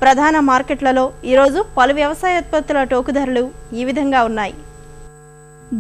ప్రధాన మార్కెట్లలో ఈరోజు పలు వ్యవసాయోత్పత్తుల టోకు ధరలు ఈ విధంగా ఉన్నాయి.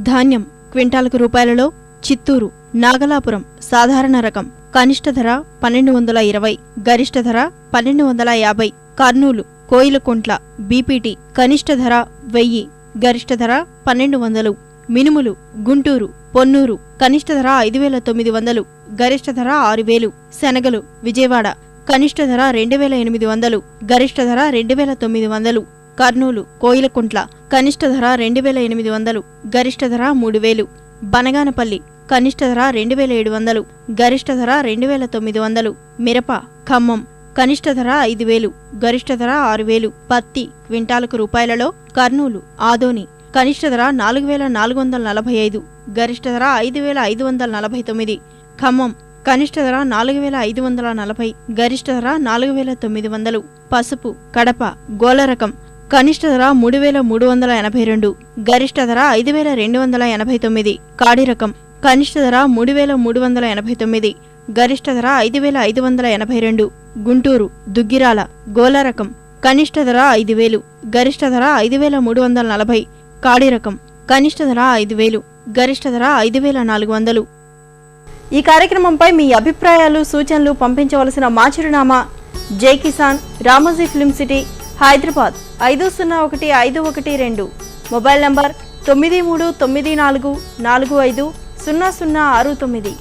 ధాన్యం క్వింటాలకు రూపాయలలో చిత్తూరు, నాగలాపురం సాధారణ రకం కనిష్ట ధర 1220, గరిష్ట ధర 1250. కర్నూలు, కోయిలకుంట్ల బీపీటీ కనిష్ట ధర 1000, గరిష్ట ధర 1200. మినుములు, గుంటూరు, పొన్నూరు కనిష్ట ధర 5900, గరిష్ట ధర 6000. శనగలు, విజయవాడ కనిష్ట ధర 2800, గరిష్ట ధర 2900. కర్నూలు, కోయిలకుంట్ల కనిష్ట ధర 2800, గరిష్ట ధర 3000. బనగానపల్లి కనిష్ట ధర 2700, గరిష్ట ధర 2900. మిరప, ఖమ్మం కనిష్ట ధర 5000, గరిష్ట ధర 6000. పత్తి క్వింటాలకు రూపాయలలో కర్నూలు, ఆదోని కనిష్ట ధర 4445, గరిష్ట ధర 5549. ఖమ్మం కనిష్ట ధర 4540, గరిష్ట ధర 4900. పసుపు, కడప గోల రకం కనిష్ట ధర 3382, గరిష్ట ధర 5289. కాడి రకం కనిష్ట ధర 3389, గరిష్ట ధర 5582. గుంటూరు, దుగ్గిరాల గోల రకం కనిష్ట ధర 5000, గరిష్ట ధర 5340. కాడి రకం కనిష్ట ధర 5000, గరిష్ట ధర 5400. ఈ కార్యక్రమంపై మీ అభిప్రాయాలు, సూచనలు పంపించవలసిన మా చిరునామా జై Kisan, Ramoji film city, Hyderabad 501512. Mobile number 9394450069.